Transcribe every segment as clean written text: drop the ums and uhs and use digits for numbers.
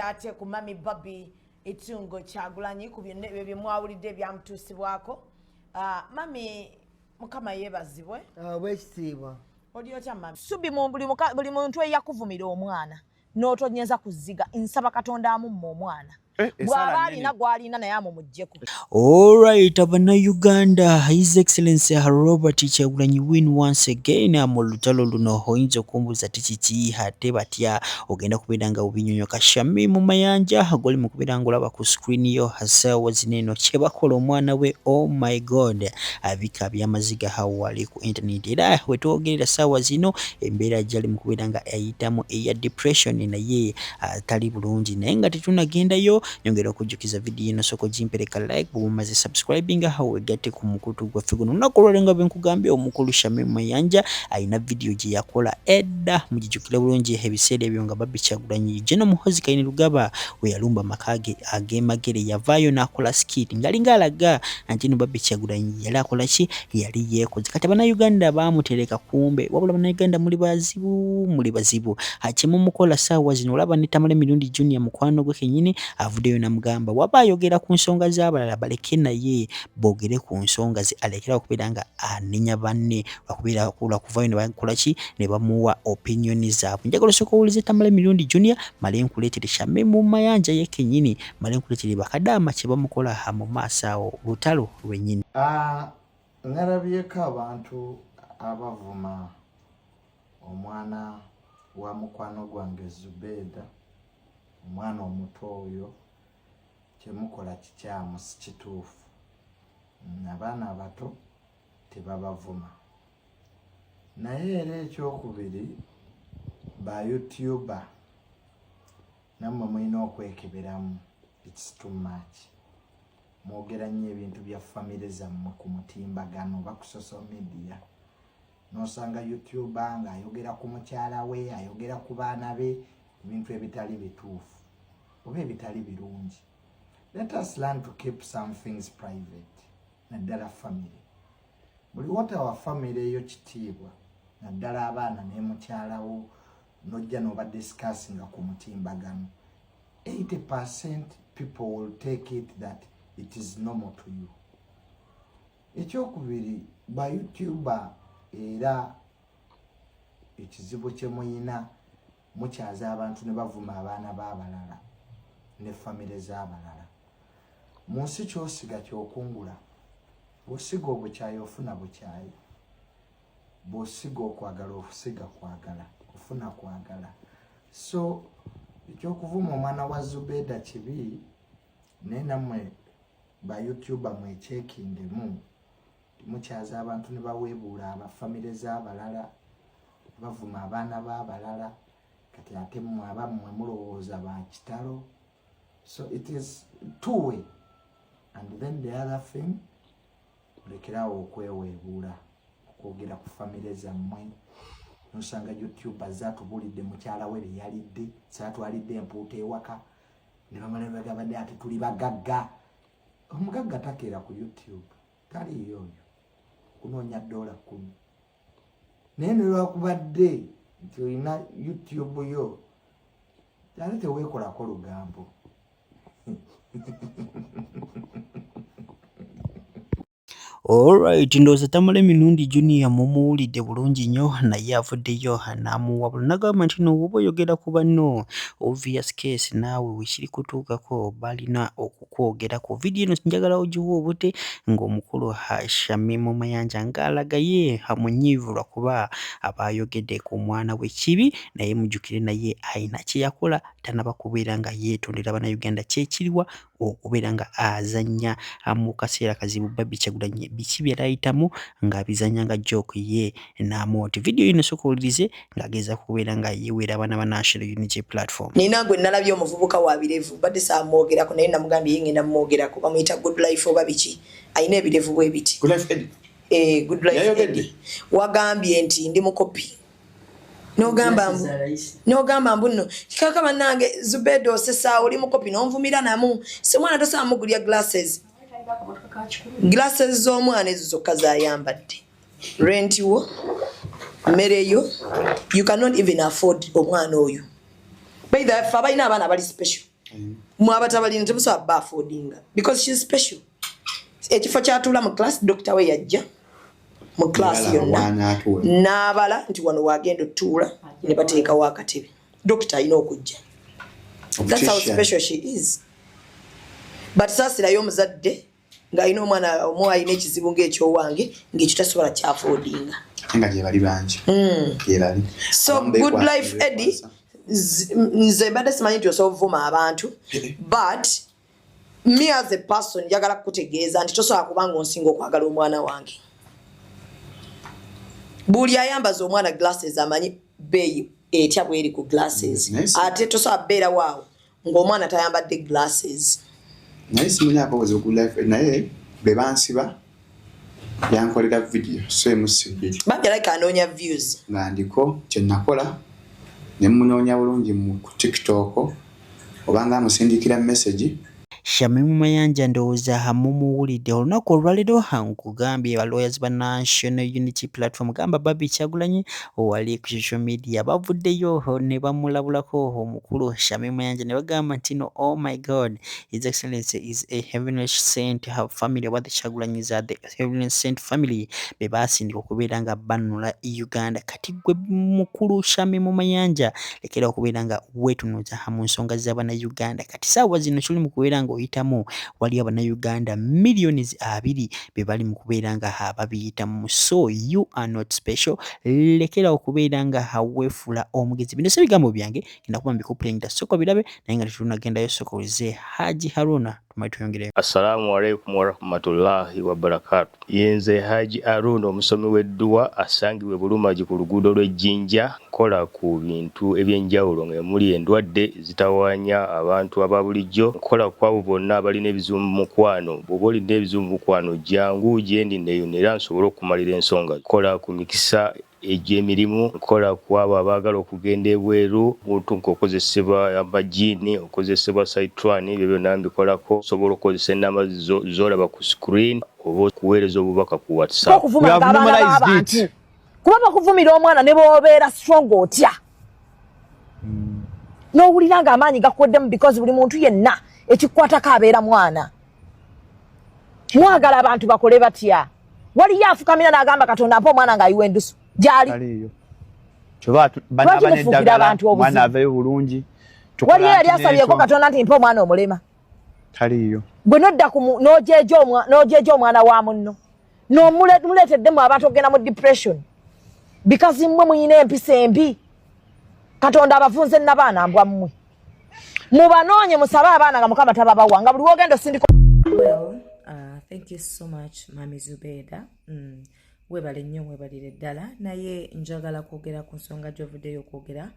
ate ku Mami Baby Itungo Kyagulanyi ku byonna bye mwawulidde byamutuusibwako. Mami mukama yeebazibwe. Bwekitiibwa. Oli otya Mami? Subi mu buli muntu eyakuvumira omwana n'otonyeza kuziga nsaba Katonda amumma omwana. Bw'abaalina gwalina naye amumuggyeko. Alright, Abana Uganda, His Excellency Robert Kyagulanyi win once again mu lutalo luno oyinza okumbuuza tikiki ate batya ogenda kubeera nga obinyonyoka Shami mu mayanja goli mu kubeera nga olaba ku screen yo hasaawa zineno kye bakola omwana we. Oh my god, abika byamaziga hawali ku internet era wetwogerera saawa zino embeera gyali mu kubeera nga ayitamu eya depression naye tali bulungi naye nga tetunagendayo. Nyongera okujjukiza video ino soko jimpereka like bumaze subscribing hawe gate ku mukutu gwa figuno nakolwalenga benkugambye omukulu Shami Mayanja aina video gye yakola edda mujijukira bulungi ebiseera ebyo nga Baby Kyagulanyi jeno muhozi kaini lugaba we yalumba makage agemagere yavayo nakola skit ngalinga alaga antino Baby Kyagulanyi yali akola ki yali yekoze kati Abana Uganda bamutereka kumbe wabula Abana Uganda muli bazibu hakimu mukola saawa zino olaba nitamale mirundi junior mukwano gwe kenyini avudeyo namugamba waba ayogera ku nsonga z'abalala baleke naye bogere ku nsonga ze alekera okubeera nga anenya banne bakubeera kula kuvayo ne bakola ki ne bamuwa opinion zaabwe. Njagala osooka owulize Tamale mirundi junior male nkuleetere Shami mu mayanja ye kenyini male nkuleetere bakadaama kye bamukola mu maaso awo lutalo lwennyini. Narabyeko abantu abavuma omwana wa mukwano gwange Zubeda omwana omuto oyo kyemukola kikyamu si kituufu. Abaana abato tebabavuma. Naye era ekyokubiri ba YouTuber nammwe mulina okwekeberamu. It's too much. Mwogera nnyo ebintu bya famire zammwe ku mutimbagano ba ku social media. Nosanga YouTuber nga ayogera ku mukyala we, ayogera ku baana be, ebintu ebitali bituufu oba ebitali birungi. Let us learn to keep some things private. Naddala family. Buli wata wa family eyo kitiibwa. Naddala abaana ne mukyala wo nojja noba discussing ku mutimbagano. 80% people will take it that it is normal to you. Ekyokubiri ba YouTuber era ekizibu kye muyina mukyaza abantu ne bavuma abaana b'abalala ne famire z'abalala. Mu nsi kyosiga kyokungula. Bw'osiga obukyayi ofuna bukyayi. Bw'osiga okwagala ofusiga kwagala. Ofuna kwagala. So ekyokuvuma omwana wa Zubeda kibi naye nammwe ba YouTuber mwekyekindemu. Mukyaza abantu ne baweebuula abafamire z'abalala bavuma abaana b'abalala kati ate mmwe abammwe mulowooza ba kitalo. So it is two-way. And then the other thing, lekerawo okweweebuula okwogera ku famire zammwe. Nosanga YouTuber zaatubulidde mukyala we bye yalidde saatwalidde empuuta ewaka ne bamala bagabadde ati tuli bagagga. Omugagga takeera ku YouTube taliyo oyo kunoonya $10. Naye ne lwakubadde nti olina YouTube yo ate teweekolako lugambo. Alright, ndoza Tamale mirundi junior mumuwulidde bulungi nnyo naye avuddeyo n'amuwabula nagamba nti no woba oyogera ku banno obvious case naawe wekiri kutuukako balina okukwogerako. Video eno njagala ogiwa obute ng'omukulu Shami mu mayanja ng'alaga ye amunyiivu lwakuba abayogedde ku mwana we kibi naye mujjukire naye ayina kye yakola tanaba kubeera nga yeetondera Bannayuganda kyekiriwa okubeera nga azannya mu kaseera kazibu Baby Kyagulanyi biki by'ayitamu ng'abizanya nga joke ye n'amoti. Video ino sokolize ng'ageza kubeera nga yeewera abaana ba National Unity Platform. Nina gwe nalabye omuvubuka wa birevu badde saamwogerako naye namugambye ye ngenda mumwogerako bamuyita Good Life oba biki ayina ebirevu bwe biti. Good Life Eddie. Good Life Eddie. Wagambye nti ndi mukopi. Nogamba mbuno kikaka bannange Zubeda osesa oli mukopi n'onvumira namu se mwana tosaamugulya glasses z'omwana ezo zokka zayambadde rent wo mmere yo you cannot even afford omwana oyo By the way, Fabaina abana bali special. Mwabatabali ntebuso affordinga because she's special. Ekifo kyatula mu class doctor we yajja mu class yonna n'abala nti wano wagenda otuula ne bateeka wakatebe doctor ino okujja. That's how special she is. But sasirayo omuzadde ng'alina omwana omu alina ekizibu ng'ekyowange ng'ekitasobola kyafoodinga nga gye bali bangi. So good life Eddie nze badde simanyi nti osobola ovuma abantu but me as a person njagala kukutegeeza nti tosobola kubanga onsinga okwagala omwana wange. Buli ayambaza omwana glasses amanyi beeyi etya bweri ku glasses ate tosobola beera waawo ng'omwana tayambadde glasses. Naye simulyako was a good life naye be bansiba yankolera video so emusibiri bajja like anoonya views nga ndiko kye nakola ne munoonya bulungi mu TikTok obanga amusindikira message. Shamim Mayanja ndowooza hamu muwulidde olunaku olwaleero nkugambye ba lawyers ba National Unity Platform gamba Bobby Kyagulanyi owali ku social media bavuddeyo ne bamulabulako omukulu Shamim Mayanja ne bagamba nti no, oh my God, His Excellency is a heavenly sent. Her family about the Kyagulanyis are the heavenly sent family be basindika okubeera nga banula Uganda. Kati gwe mukulu Shamim Mayanja lekera okubeera nga wetunuza hamu nsonga z'abana Uganda. Kati saawa zino kiri mu kubeera nga oyitamu wali abana Uganda millions 2 be bali mu kubeera nga ababiyitamu. So you are not special. Lekera okubeera nga haweefula omugezi. Bino se bigambo byange genda kuba mbikupulinga soko birabe naye nga tetunagendayo soko lize Haji Haruna. Assalamu alaikum wa rahmatullahi wa barakatuh. Yenze Haji Haruna omusomi w'edduwa asangibwe Bulumaji ku luguudo lw'Ejjinja nkola ku bintu ebyenjawulo nga muli endwadde zitawaanya abantu ababulijjo. Nkola ku abo bonna abalina ebizibu mu mukwano. Bw'oba olina ebizibu mu mukwano jangu gyendi neeyonera nsobole okumalira ensonga. Nkola ku mikisa egy'emirimu, nkola ku abo abaagala okugenda ebweru, omuntu nk'okozesebwa amajiini, okozesebwa saitwani, ebyo byonna mbikolako. Osobola okukozesa ennamba z'olaba ku screen oba okuweereza obubaka ku WhatsApp. Kuba bakuvumira omwana ne bw'obeera strong otya n'owulira nga amaanyi gakuweddemu because buli muntu yenna ekikukwatako abeera mwana. Mwagala abantu bakole batya? Waliyo afukamira n'agamba Katonda mpa omwana ng'ayiwa endusu gyali mwana aveyo bulungi. Waliyo yali asabyeko Katonda nti mpa omwana omulema. Taliyo. Gwe nodda n'ojeeja omwana wa munno n'omuleeteddemu abantu okugenda mu depression because mmwe muyina empisa embi. Katonda abafunze n'abaana mbwa mmwe mubanoonye musabe abaana nga Mukama tababawa nga buli wogenda osindika. Well, thank you so much Mami Zubeda. Webale nnyo webalire ddala naye njagala kwogera ku nsonga gy'ovuddeyo okwogera.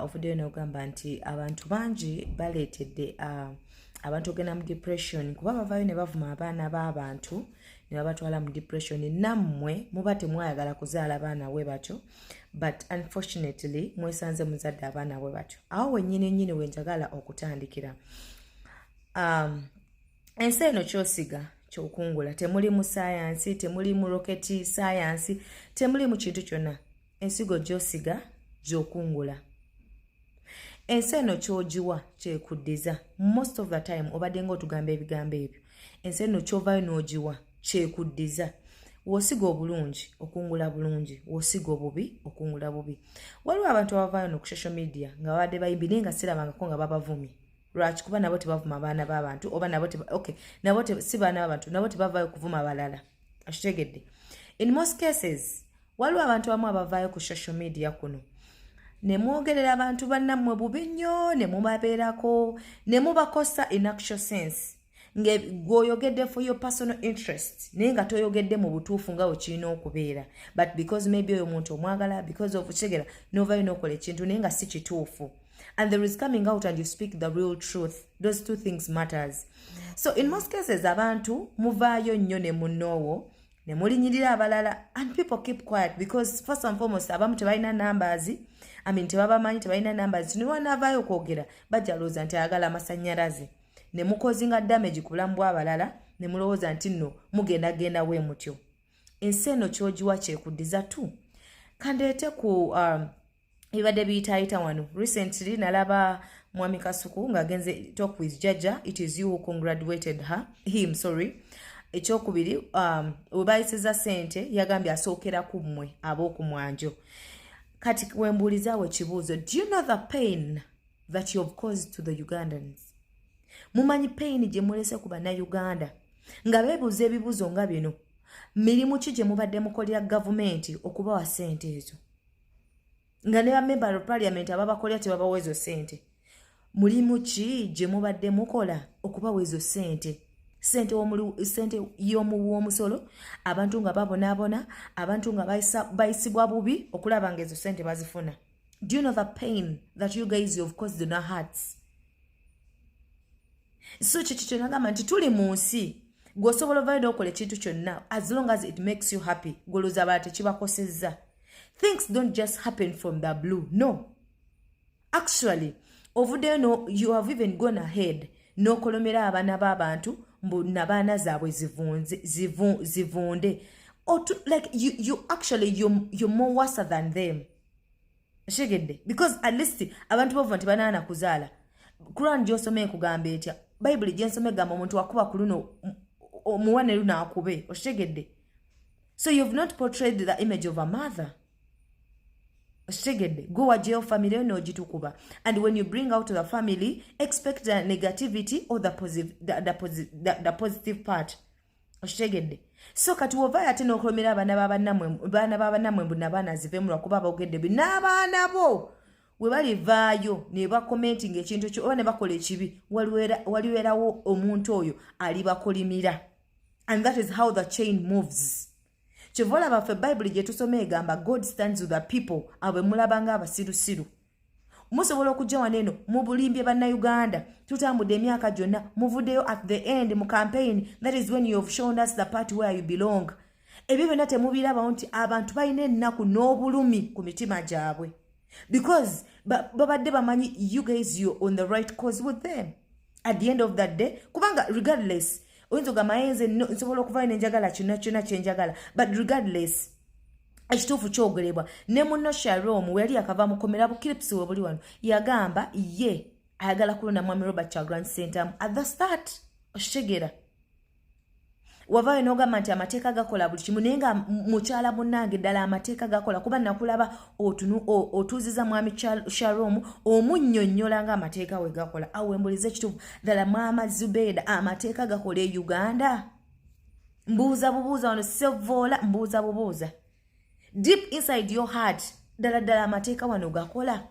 Ovuddeyo n'ogamba nti abantu bangi baleetedde abantu ogenda mu depression kuba bavaayo ne bavuma abaana b'abantu ne babatwala mu depression. Nammwe muba temwayagala kuzaala abaana bwe batyo but unfortunately mwesanze muzadde abaana bwe batyo. Awo wennyini we njagala okutandikira. Ensi eno kyosiga kyokungula, temuli mu science, temuli mu rocket science, temuli mu kintu kyonna. Ensigo gyosiga gyokungula. Ensi eno kyogiwa kyekuddiza. Most of the time obadde ng'otugamba ebigambo ebyo. Ensi eno kyovaayo n'ogiwa kyekuddiza. Wosiga obulungi okungula bulungi, wosiga obubi okungula bubi. Waliwo abantu abavaayo no ku social media nga babadde bayimbira nga sirabangako nga babavumye. Lwaki? Kuba nabo tebavuma abaana b'abantu oba nabo si baana b'abantu, nabo tebavaayo kuvuma abalala. Akitegedde. In most cases waliwo abantu abamu abavaayo ku social media kuno ne mwogerera abantu bannammwe bubi nnyo ne mubabeerako ne mubakosa in actual sense ng'oyogedde for your personal interest naye nga toyogedde mu butuufu nga wekirina okubeera but because maybe oyo muntu omwagala because of kigera novaayo n'okola ekintu naye nga si kituufu. And there is coming out and you speak the real truth. Those two things matters. So in most cases abantu muvaayo nnyo ne munnoowo ne mulinyirira abalala and people keep quiet because first and foremost abamu tebalina numbers. Tebabamanyi tebalina numbers. Niwanavaayo okwogera bajja lowooza nti ayagala amasannyalaze ne mukozinga damage ku bulamu bw'abalala ne mulowooza nti nno mugenda we mutyo. Ensi eno kyogiwa kyekuddiza tu. Kandeete ku ibadde biyitaayita wano. Recently nalaba Mwami Kasuku ng'agenze talk with Jaja. It is you who congratulated him. Ekyokubiri we bayisiza ssente yagambye asookera ku mmwe ab'okumwanjo. Kati wembuulizaawo ekibuuzo, do you know the pain that you have caused to the Ugandans? Mumanyi pain gye mulese ku bannayuganda nga beebuuza ebibuuzo nga bino, mirimu ki gye mubadde mukolera gavumenti okubawa ssente ezo, nga ne bamember of parliament ababakolera tebabawa ezo ssente? Mulimu ki gye mubadde mukola okubawa ezo ssente? Ssente y'omuwoomusolo, abantu nga babonaabona, abantu nga bayisibwa bubi okulaba nga ezo ssente bazifuna. Do you know the pain that you guys have caused in our hearts? So kyo nagamba nti tuli mu nsi gwosobola ovayo okola ekintu kyonna as long as it makes you happy. Goloza abalala tekibakosezza. Things don't just happen from the blue. No. Actually, ovuddeyo no, you have even gone ahead n'okolomera abaana b'abantu mbu nabaana zaabwe zivunde. Like you actually you're more worse than them. Shegedde, because at least abantu bava nti banaana kuzaala. Quran gy'osoma ekugamba etya? Bible gy'ensoma egamba omuntu akuba ku luno omuwane luno akube. Oshegedde. So you've not portrayed the image of a mother. Oshegedde. Go wajeo family no jitukuba. And when you bring out the family, expect the negativity or the positive part. Oshegedde. So kati wova ate n'okulomera abaana b'abannamwe mbu nabaana zivemu lwakuba boogedde bi n'abaana bo we balivaayo ne bakomentinga ekintu ekyo oba ne bakola ekibi waliwerawo omuntu oyo alibakolimira. And that is how the chain moves. Kyovola baffe Bible gye tusoma egamba God stands with the people abwe mulabanga abasirusiru. Musobola okujja waneno mu bulimbi bannayuganda tutambudde emyaka gyonna muvuddeyo at the end mu campaign. That is when you have shown us the part where you belong. Ebyo byonna temubiraba nti abantu balina ennaku n'obulumi ku mitima gyabwe because babadde bamanyi you guys you're on the right cause with them at the end of that day. Kubanga regardless oyinza ogamba yenze nsobola okuvayo nenjagala kyonna kyenjagala, but regardless ekituufu kyogerebwa ne munno Shalom we yali akava mukomera bukilips we buli wano yagamba ye ayagala kulonda Mwami Robert Kyagulanyi Ssentamu at the start. Oshegera wavayo n'ogamba nti amateeka gakola buli kimu naye nga mukyala munnange ddala amateeka gakola kuba nakulaba otuuziza Mwami Shalom omunnyonnyola nga amateeka we gakola. Awembuliza ekituufu ddala Maama Zubeida amateeka gakola e Uganda? Mbuuza bubuuza wano sevoola mbuuza bubuuza. Deep inside your heart, dala amateeka wano gakola.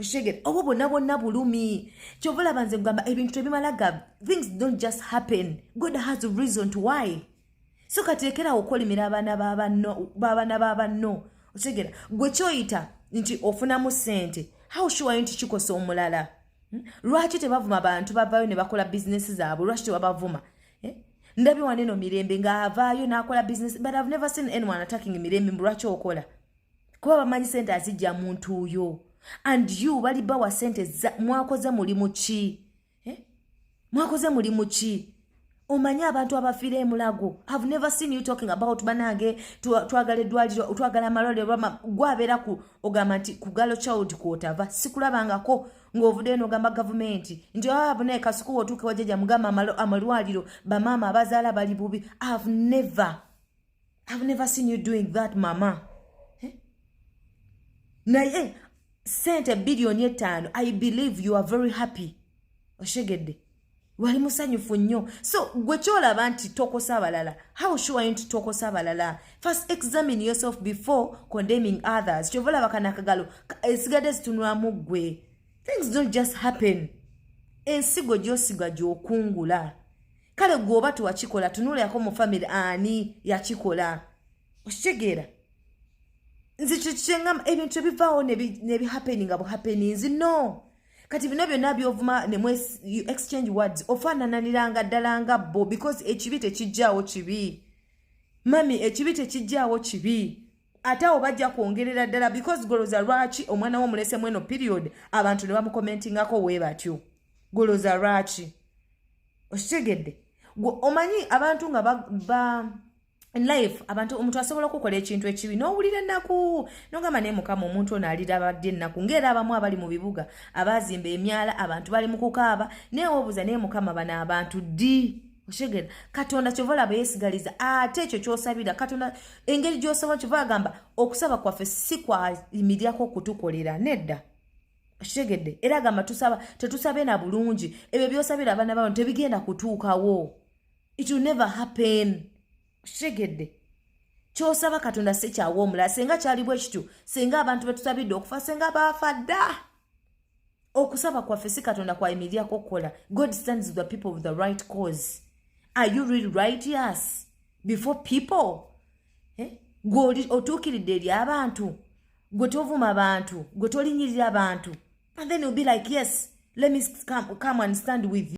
Sheged, obo bonna bulumi. Kyovola banze kugamba ebintu ebimala things don't just happen. God has a reason to why. So kateekera okolimira abaana b'abanno. Sheged, gwe kyoyita nti ofunamu ssente. How sure nti kikosa omulala? Lwaki tebavuma abantu bavayo ne bakola business zaabwe? Lwaki tebabavuma? Ndabi waneno Mirembe nga avaayo n'akola business, but I've never seen anyone attacking Mirembe mbulwaki okola. Kuba bamanyi sente azijja muntu uyo. And you bali bawa sente mwakoze mulimu ki? Mwakoze mulimu ki? Omanya abantu abafiira emulago. I've never seen you talking about banage twagala eddwaliro twagala amalwaliro gwabeera ku ogamba nti ku Galo Child kwotava. Sikulabangako ng'ovuddeyo n'ogamba gavumenti nti abune Kasuku otuuke wajjajja mugamba amalwaliro bamaama abazaala bali bubi. I've never seen you doing that mama. Naye sente billioni 5 I believe you are very happy. Oshegedde wali musanyufu nnyo. So gwe kyolaba nti tokosa abalala, how sure nti tokosa abalala? First examine yourself before condemning others. Kyovola bakana kagalo esigadde zitunulamu gwe. Things don't just happen. Ensigo gy'osiga gy'okungula. Kale gwoba tuwakikola tunula yako mu family ani yakikola. Oshegera nzikyengamba ebintu ebivaawo nebi happening abo happenings no. Kati bino byonna byovuma ne you exchange words ofaanananiranga ddala nga bo because ekibi tekijjaawo kibi. Mami ekibi tekijjaawo kibi. Ate awo bajja kwongerera ddala because goloza lwaki omwana wo mulese mweno period abantu ne bamukomentingako we batyo. Goloza lwaki? Okitegedde? Omanyi abantu nga in life abantu omuntu asobola okukola ekintu ekibi n'owulira ennaku n'ogamba naye mukama omuntu ono alira abadde ennaku ng'era abamu abali mu bibuga abaazimba emyala abantu bali mu kukaaba naye wobuuza naye mukama bano abantu ddi oshegera katonda kyova olaba yeesigaliza ate ekyo ky'osabira katonda engeri gy'osaba kyova agamba okusaba kwaffe si kwayimiryako kutukolera nedda okitegedde era agamba tetusabe na bulungi ebyo by'osabira abaana bano tebigenda kutuukawo it will never happen okitegedde ky'osaba katonda si kyawa omulala senga kyali bwe kityo senga abantu betusabidde okufa senga baafa dda okusaba kwaffe si katonda kwayimiryako okukola. God stands with the people with the right cause. Are you really righteous before people? Gwe otuukiridde eri abantu, gwe tovuma abantu, gwe tolinyirira abantu, and then you'll be like, yes, let me come and stand with you.